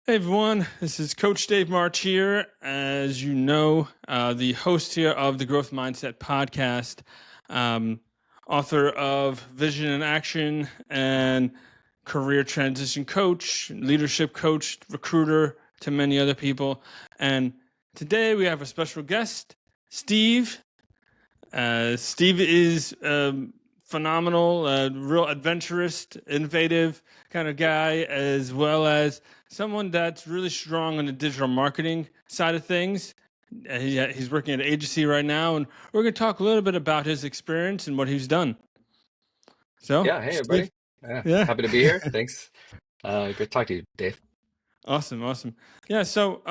Hey everyone, this is Coach Dave March here. As you know, the host here of the Growth Mindset podcast, um, author of Vision in Action and career transition coach, leadership coach, recruiter to many other people. And today we have a special guest, Steve. Steve is phenomenal, real adventurous, innovative kind of guy, as well as someone that's really strong on the digital marketing side of things. He's working at an agency right now, and we're going to talk a little bit about his experience and what he's done. So, Yeah, hey Steve, everybody. Yeah, yeah, happy to be here. Thanks. Great to talk to you, Dave. awesome. Yeah, so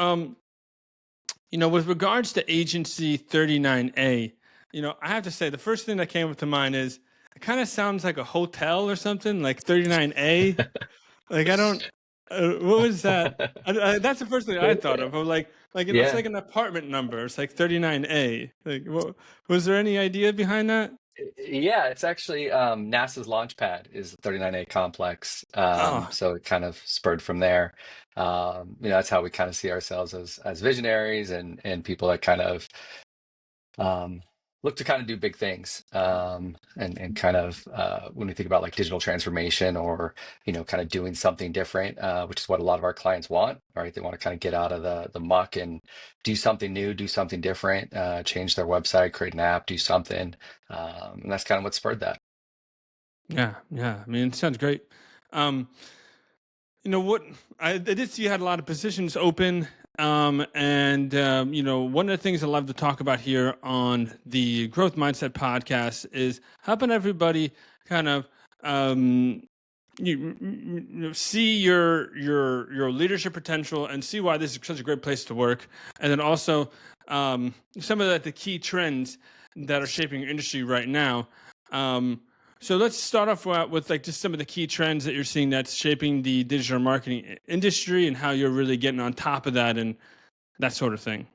with regards to Agency 39A, I have to say the first thing that came up to mind is it kind of sounds like a hotel or something, like 39A. Like I don't, what was that? That's the first thing I thought of. I'm like it's Yeah, like an apartment number. It's like 39A. Like, was there any idea behind that? yeah, it's actually NASA's launch pad is the 39A complex. Oh, So it kind of spurred from there. That's how we kind of see ourselves as visionaries and people that kind of um, look to kind of do big things and kind of when we think about like digital transformation or kind of doing something different, which is what a lot of our clients want, right? They want to kind of get out of the muck and do something new, do something different, change their website, create an app, do something, and that's kind of what spurred that. yeah. I mean, it sounds great. Um, what I did see you had a lot of positions open, and one of the things I love to talk about here on the Growth Mindset podcast is helping everybody kind of see your leadership potential and see why this is such a great place to work, and then also some of the key trends that are shaping your industry right now. Um, so let's start off with like just some of the key trends that you're seeing that's shaping the digital marketing industry and how you're really getting on top of that and that sort of thing.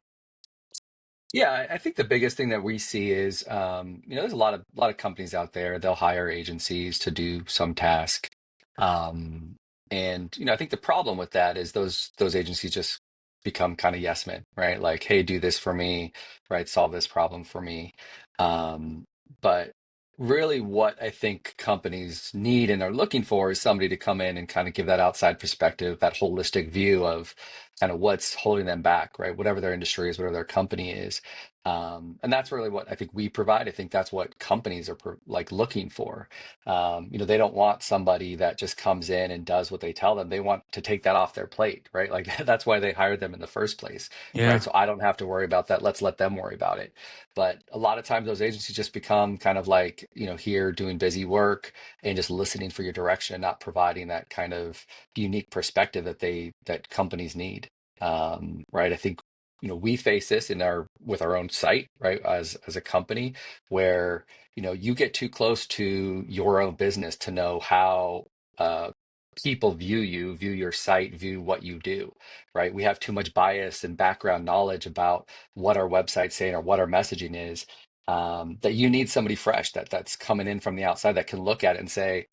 Yeah, I think the biggest thing that we see is, there's a lot of companies out there. They'll hire agencies to do some task, um, and I think the problem with that is those agencies just become kind of yes men, right? Like, hey, do this for me, right? Solve this problem for me. But really, what I think companies need and are looking for is somebody to come in and kind of give that outside perspective, that holistic view of kind of what's holding them back, right? Whatever their industry is, whatever their company is. And that's really what I think we provide. I think that's what companies are like looking for. They don't want somebody that just comes in and does what they tell them. They want to take that off their plate, right? Like that's why they hired them in the first place, right? Yeah. So I don't have to worry about that. Let's let them worry about it. But a lot of times those agencies just become kind of like, here doing busy work and just listening for your direction, not providing that kind of unique perspective that companies need. Right. I think we face this in our with our own site, right, as a company, where you get too close to your own business to know how people view you, view your site, view what you do, right? We have too much bias and background knowledge about what our website's saying or what our messaging is, that you need somebody fresh that's coming in from the outside that can look at it and say,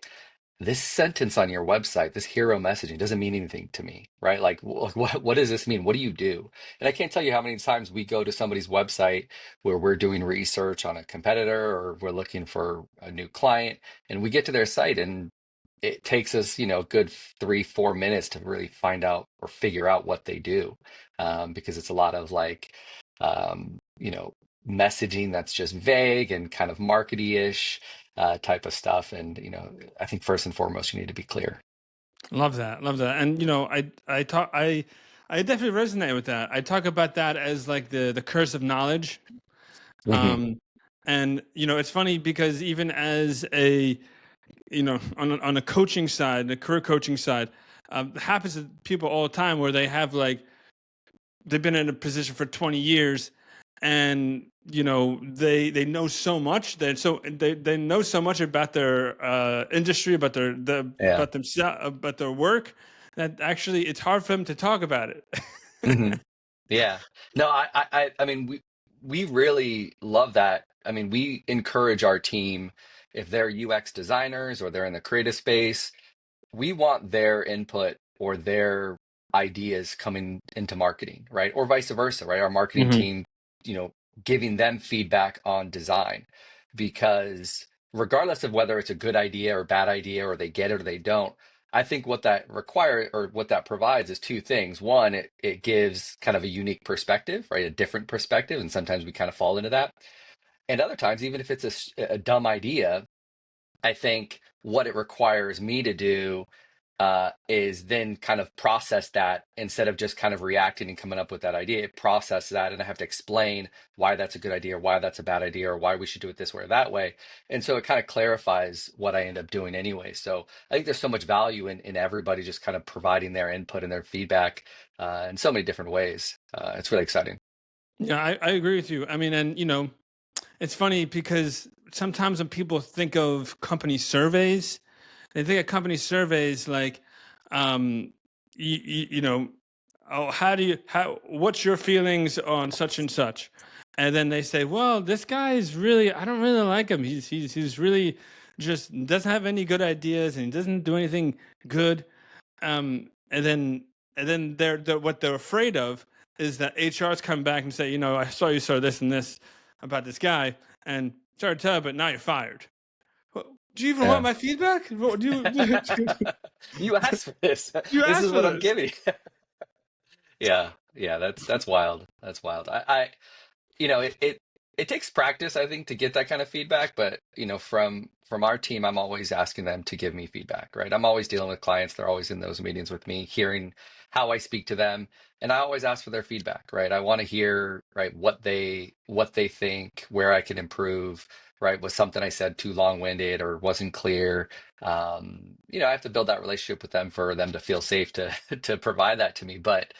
this sentence on your website, this hero messaging doesn't mean anything to me, right? Like, what does this mean? What do you do? And I can't tell you how many times we go to somebody's website where we're doing research on a competitor or we're looking for a new client, and we get to their site and it takes us, a good 3, 4 minutes to really find out or figure out what they do, because it's a lot of like, um, you know, messaging that's just vague and kind of markety-ish type of stuff. And I think first and foremost, you need to be clear. Love that. And I definitely resonate with that. I talk about that as like the curse of knowledge. Hmm. Um, and it's funny because even as a on a coaching side, the career coaching side, it happens to people all the time where they have like they've been in a position for 20 years, and they know so much that they know so much about their industry, Yeah. about themselves, about their work, that actually it's hard for them to talk about it. Hmm. Yeah. No, I mean, we really love that. I mean, we encourage our team, if they're UX designers or they're in the creative space, we want their input or their ideas coming into marketing, right? Or vice versa, right? Our marketing Hmm. team, you know, giving them feedback on design, because regardless of whether it's a good idea or bad idea, or they get it or they don't, I think what that requires or what that provides is two things. One, it gives kind of a unique perspective, right? A different perspective. And sometimes we kind of fall into that. And other times, even if it's a dumb idea, I think what it requires me to do is then kind of process that instead of just kind of reacting and coming up with that idea, process that. And I have to explain why that's a good idea, or why that's a bad idea, or why we should do it this way or that way. And so it kind of clarifies what I end up doing anyway. So I think there's so much value in everybody just kind of providing their input and their feedback in so many different ways. It's really exciting. Yeah, I agree with you. I mean, and it's funny because sometimes when people think of company surveys, they think of company surveys like, um, you know, oh, what's your feelings on such and such? And then they say, well, this guy is really, I don't really like him. He's really just doesn't have any good ideas and he doesn't do anything good. And then they're what they're afraid of is that HR's come back and say, I saw you saw this and this about this guy, and sorry to tell you, but now you're fired. Well, do you even want Yeah. my feedback? You asked for this. You This asked is for what I'm this. giving. Yeah, yeah, that's wild. That's wild. It takes practice, I think, to get that kind of feedback. But from our team, I'm always asking them to give me feedback, right? I'm always dealing with clients. They're always in those meetings with me, hearing how I speak to them, and I always ask for their feedback, right? I want to hear, right, what they think, where I can improve, right? Was something I said too long-winded or wasn't clear? I have to build that relationship with them for them to feel safe to to provide that to me. But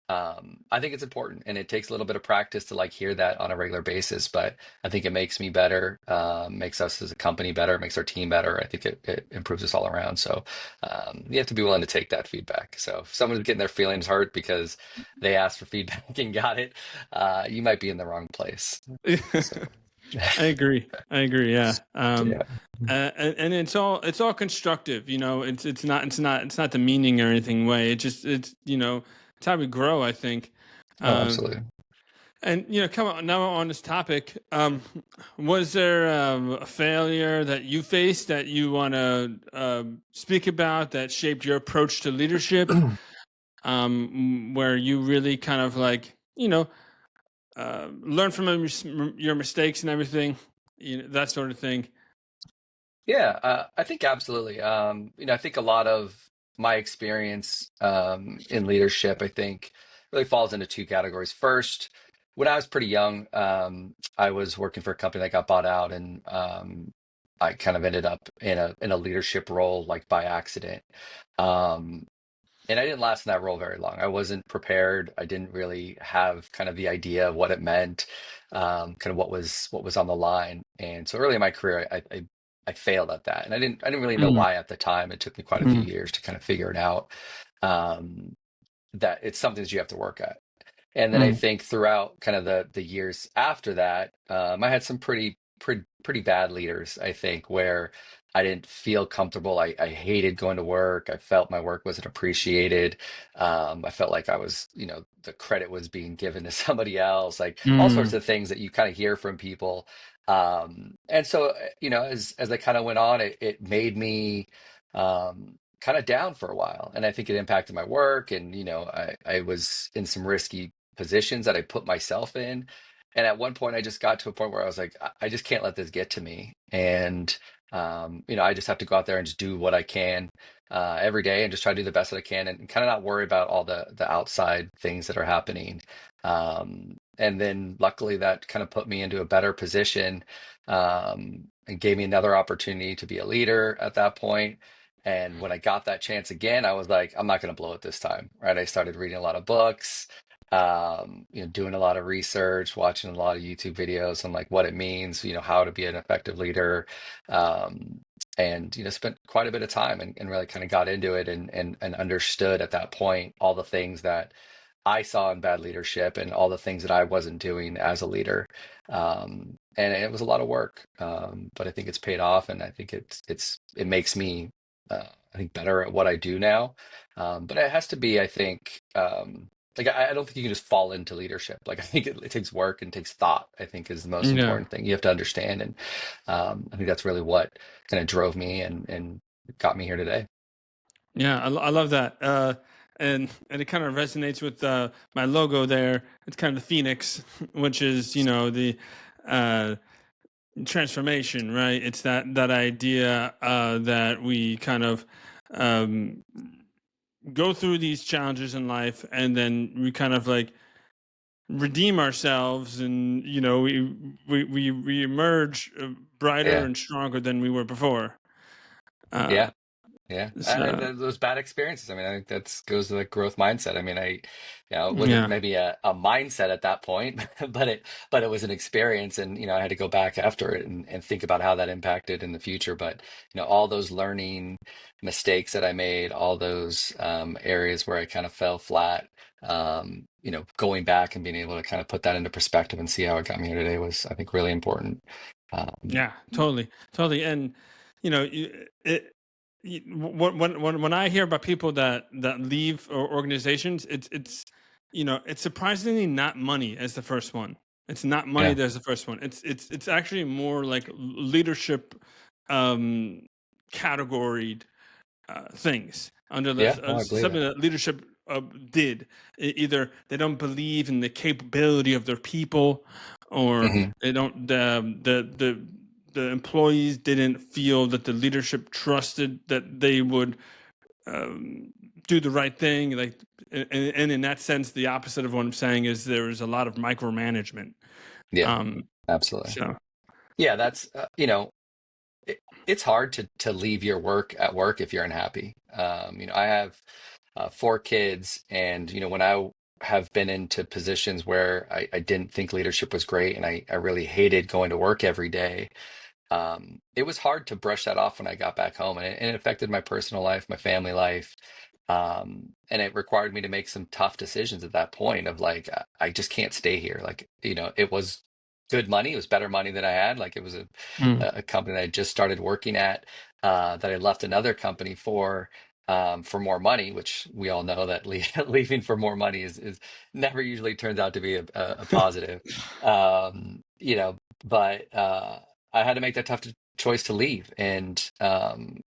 I think it's important, and it takes a little bit of practice to like hear that on a regular basis. But I think it makes me better, makes us as a company better, makes our team better. I think it improves us all around. So you have to be willing to take that feedback. So if someone's getting their feelings hurt because they asked for feedback and got it, you might be in the wrong place. So I agree. I agree. Yeah. yeah, And it's all constructive. It's not demeaning or anything way. It's how we grow. I think. oh, Um, absolutely. and come on now on this topic. Was there a failure that you faced that you want to speak about that shaped your approach to leadership? Where you really kind of like learn from your mistakes and everything, that sort of thing. Yeah, I think absolutely. I think a lot of my experience in leadership, I think, really falls into two categories. First, when I was pretty young, I was working for a company that got bought out, and I kind of ended up in a leadership role like by accident. Um, and I didn't last in that role very long. I wasn't prepared. I didn't really have kind of the idea of what it meant, kind of what was on the line. And so early in my career, I failed at that, and I didn't really know Mm, why at the time. It took me quite a few mm, years to kind of figure it out. Um, that it's something that you have to work at. And then I mm, think throughout kind of the years after that, I had some pretty bad leaders, I think, where I didn't feel comfortable. I hated going to work. I felt my work wasn't appreciated. I felt like the credit was being given to somebody else, like all sorts mm, of things that you kind of hear from people. And so, as I kind of went on, it made me kind of down for a while. And I think it impacted my work. And, I was in some risky positions that I put myself in. And at one point, I just got to a point where I was like, I just can't let this get to me. And, I just have to go out there and just do what I can every day, and just try to do the best that I can, and kind of not worry about all the outside things that are happening. And then luckily that kind of put me into a better position, and gave me another opportunity to be a leader at that point. And when I got that chance again, I was like, I'm not going to blow it this time, right? I started reading a lot of books, doing a lot of research, watching a lot of YouTube videos on like what it means, how to be an effective leader, um, and spent quite a bit of time, and really kind of got into it, and understood at that point all the things that I saw in bad leadership, and all the things that I wasn't doing as a leader. And it was a lot of work, but I think it's paid off, and I think it makes me, I think, better at what I do now. But it has to be, I think, like I don't think you can just fall into leadership. Like I think it takes work and takes thought, I think is the most Yeah. important thing you have to understand. And I think that's really what kind of drove me and got me here today. Yeah, I love that. And it kind of resonates with my logo there. It's kind of the phoenix, which is, the uh, transformation, right? It's that idea that we kind of um, go through these challenges in life, and then we kind of like redeem ourselves, and we emerge brighter Yeah. and stronger than we were before. Uh, Yeah. Yeah, and so those bad experiences. I mean, I think that's goes to the growth mindset. I mean, it wasn't yeah, maybe a mindset at that point, but it was an experience, and I had to go back after it and think about how that impacted in the future. But all those learning mistakes that I made, all those areas where I kind of fell flat, going back and being able to kind of put that into perspective and see how it got me here today was, I think, really important. Um, yeah, totally, totally. And it when I hear about people that leave organizations, it's surprisingly not money as the first one. It's not money yeah, that's the first one. It's actually more like leadership um categoried things under yeah, no, I believe something it. that leadership did. Either they don't believe in the capability of their people, or Hmm. they don't the employees didn't feel that the leadership trusted that they would um, do the right thing. Like, and in that sense, the opposite of what I'm saying is there is a lot of micromanagement. Yeah, Um, absolutely. so Yeah, that's it's hard to leave your work at work if you're unhappy. I have 4 kids, and when I have been into positions where I didn't think leadership was great, and I really hated going to work every day. It was hard to brush that off when I got back home, and it affected my personal life, my family life. And it required me to make some tough decisions at that point of like, I just can't stay here. Like, it was good money. It was better money than I had. Like it was mm, a company that I just started working at, that I left another company for more money, which we all know that leaving for more money is never usually turns out to be a positive. But I had to make that tough choice to leave, and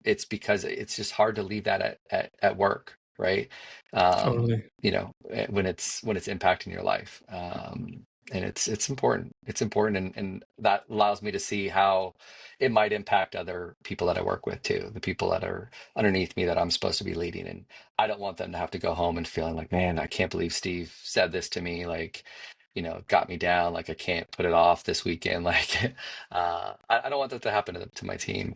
it's because it's just hard to leave that at work, right? totally. When it's impacting your life, and it's important. It's important, and that allows me to see how it might impact other people that I work with too, the people that are underneath me that I'm supposed to be leading, and I don't want them to have to go home and feeling like, man, I can't believe Steve said this to me, like, got me down, like I can't put it off this weekend. Like, I don't want that to happen to my team,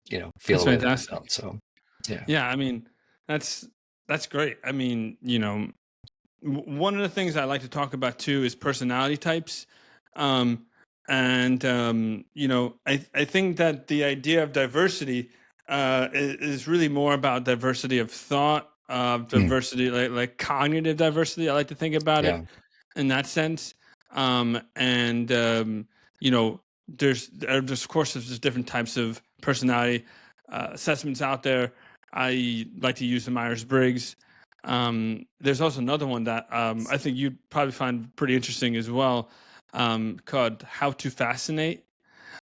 feel That's the way that they fantastic. don't. So, yeah. Yeah, I mean, that's that's great. I mean, one of the things I like to talk about too is personality types. And I think that the idea of diversity is really more about diversity of thought, Mm, diversity, like cognitive diversity. I like to think about it yeah. in that sense. And you know, there's of course there's different types of personality assessments out there. I like to use the Myers Briggs. There's also another one that I think you'd probably find pretty interesting as well, called "How to Fascinate,"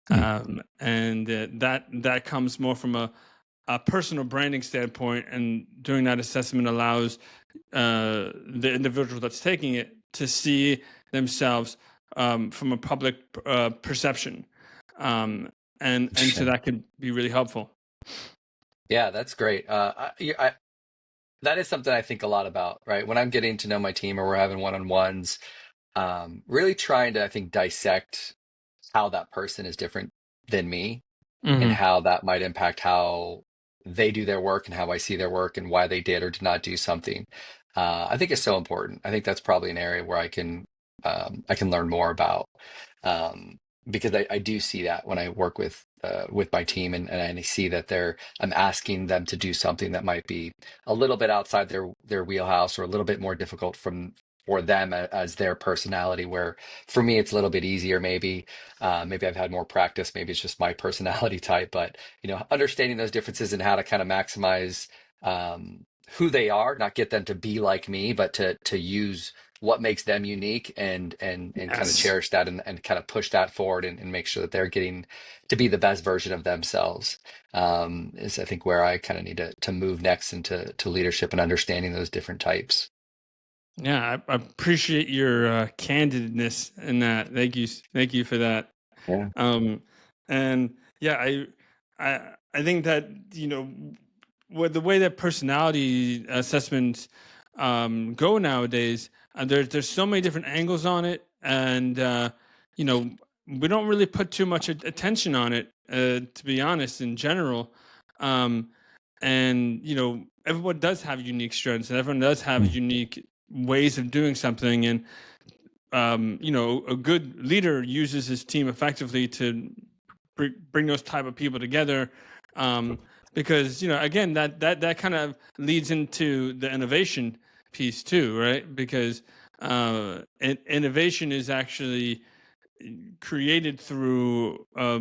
Mm, and that comes more from a personal branding standpoint, and doing that assessment allows the individual that's taking it to see themselves from a public perception, um, and so interesting. that could be really helpful. Yeah, that's great. That is something I think a lot about, right? When I'm getting to know my team or we're having one-on-ones, really trying to, I think, dissect how that person is different than me, and Hmm. how that might impact how they do their work and how I see their work and why they did or did not do something. I think it's so important. I think that's probably an area where I can learn more about, um, because I do see that when I work with my team, and I see that I'm asking them to do something that might be a little bit outside their wheelhouse, or a little bit more difficult for them as their personality, where for me it's a little bit easier, maybe I've had more practice. Maybe it's just my personality type, but understanding those differences and how to kind of maximize who they are, not get them to be like me, but to use what makes them unique and kind of Yes. cherish that and kind of push that forward and make sure that they're getting to be the best version of themselves. Is I think where I kind of need to move next into leadership and understanding those different types. Yeah, I appreciate your candidness in that. Thank you for that. Yeah. Um, and yeah, I think that with the way that personality assessments go nowadays, there's so many different angles on it, and you know we don't really put too much attention on it, to be honest, in general. Um, and everyone does have unique strengths, and everyone does have Mm. unique ways of doing something, and a good leader uses his team effectively to bring those type of people together, because again that kind of leads into the innovation piece too, right? Because innovation is actually created through a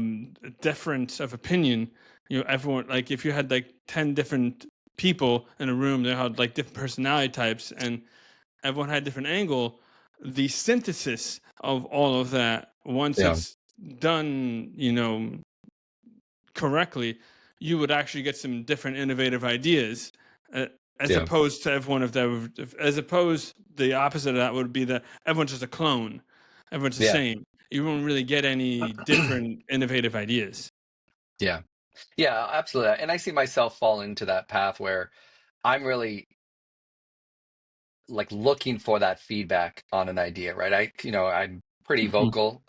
difference of opinion. Everyone, like if you had like 10 different people in a room, they had like different personality types, and everyone had a different angle. The synthesis of all of that, once Yeah. it's done, correctly, you would actually get some different innovative ideas. Uh, as Yeah. opposed to everyone, as opposed the opposite of that would be that everyone's just a clone, everyone's the Yeah. same. You won't really get any different innovative ideas. Yeah. Yeah, absolutely. And I see myself falling into that path where I'm really like looking for that feedback on an idea, right? I'm pretty Mhm. vocal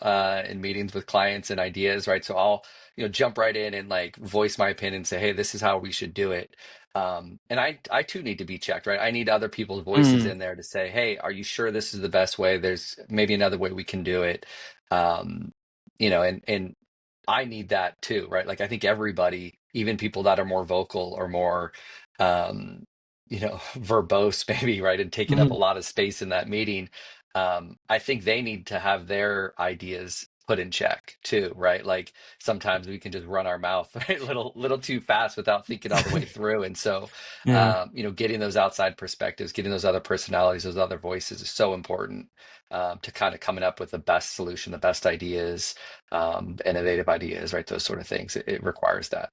in meetings with clients and ideas, right? So I'll, jump right in and like voice my opinion and say, hey, this is how we should do it. And I too need to be checked, right? I need other people's voices Mm. in there to say, hey, are you sure this is the best way? There's maybe another way we can do it. Um, and I need that too, right? Like I think everybody, even people that are more vocal or more um verbose maybe, right, and taking up a Mhm. lot of space in that meeting. I think they need to have their ideas put in check too, right? Like sometimes we can just run our mouth right, little too fast without thinking all the way through. And so, Yeah. getting those outside perspectives, getting those other personalities, those other voices is so important to kind of coming up with the best solution, the best ideas, innovative ideas, right? Those sort of things. It requires that.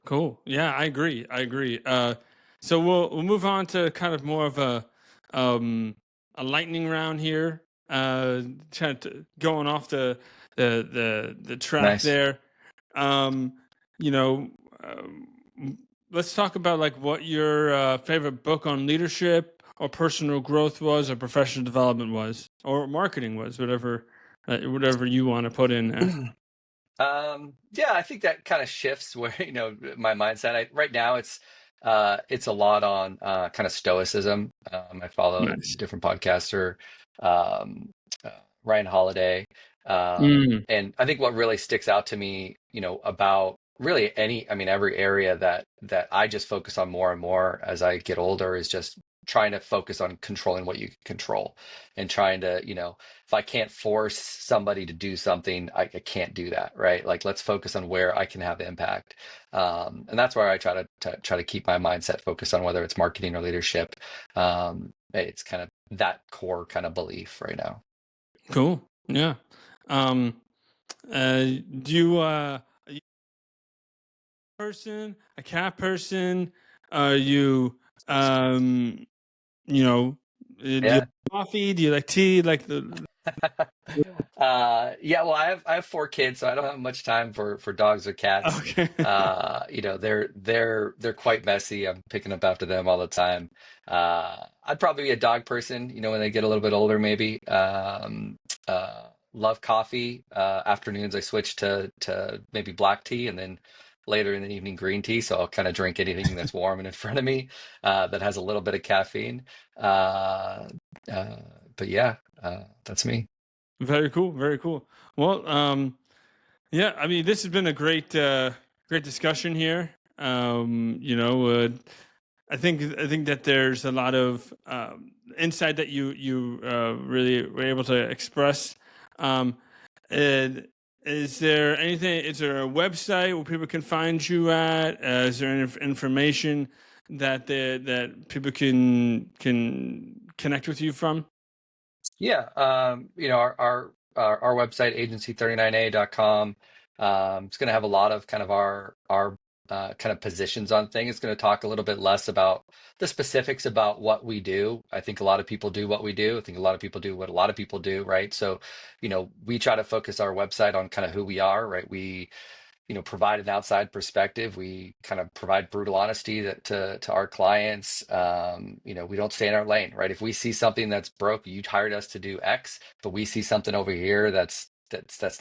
Cool. Yeah, I agree. I agree. So we'll move on to kind of more of um a lightning round here. Trying to going off the track Nice. there. Um, you know, let's talk about like what your favorite book on leadership or personal growth was, or professional development was, or marketing was, whatever you want to put in there. Yeah, I think that kind of shifts where, my mindset. Right now it's a lot on kind of stoicism. I follow Nice. different podcaster, um, uh, Ryan Holiday. Mm. And I think what really sticks out to me, about really I mean, every area that I just focus on more and more as I get older is just trying to focus on controlling what you can control and trying to, if I can't force somebody to do something, I can't do that, right? Like let's focus on where I can have impact, and that's where I try to keep my mindset focused on whether it's marketing or leadership. It's kind of that core kind of belief right now. Cool. Yeah. Um, do you are you a person, a cat person? Are you um, you know, do you like Yeah. coffee? Do you like tea? Like the Yeah, well, I have four kids, so I don't have much time for dogs or cats. okay. They're quite messy. I'm picking up after them all the time. I'd probably be a dog person, when they get a little bit older, maybe. Love coffee. Afternoons I switch to maybe black tea, and then later in the evening green tea. So I'll kind of drink anything that's warm and in front of me that has a little bit of caffeine. Uh, uh, but yeah, that's me. Very cool. Very cool. Well, yeah. I mean, this has been a great discussion here. I think that there's a lot of insight that you really were able to express. Um, and is there anything? Is there a website where people can find you at? Is there any information that people can connect with you from? Yeah, our website agency39a.com. It's going to have a lot of kind of our kind of positions on things. It's going to talk a little bit less about the specifics about what we do. I think a lot of people do what we do. I think a lot of people do what a lot of people do, right? So, we try to focus our website on kind of who we are, right? We provide an outside perspective. We kind of provide brutal honesty to our clients. We don't stay in our lane, right? If we see something that's broke, you hired us to do X, but we see something over here that's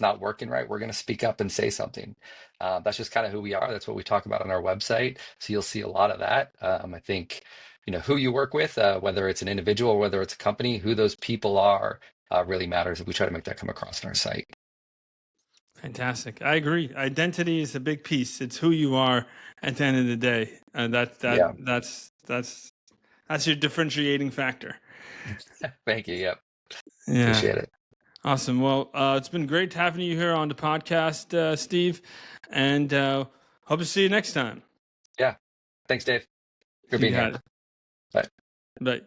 not working right, we're going to speak up and say something. That's just kind of who we are. That's what we talk about on our website. So you'll see a lot of that. I think, who you work with, whether it's an individual or whether it's a company, who those people are really matters. We try to make that come across on our site. Fantastic. I agree. Identity is a big piece. It's who you are at the end of the day. Yeah. That's your differentiating factor. Thank you. Yep. Yeah. Appreciate it. Awesome. Well, it's been great having you here on the podcast, Steve, and hope to see you next time. Yeah. Thanks, Dave, for You being got here. it. Bye. Bye.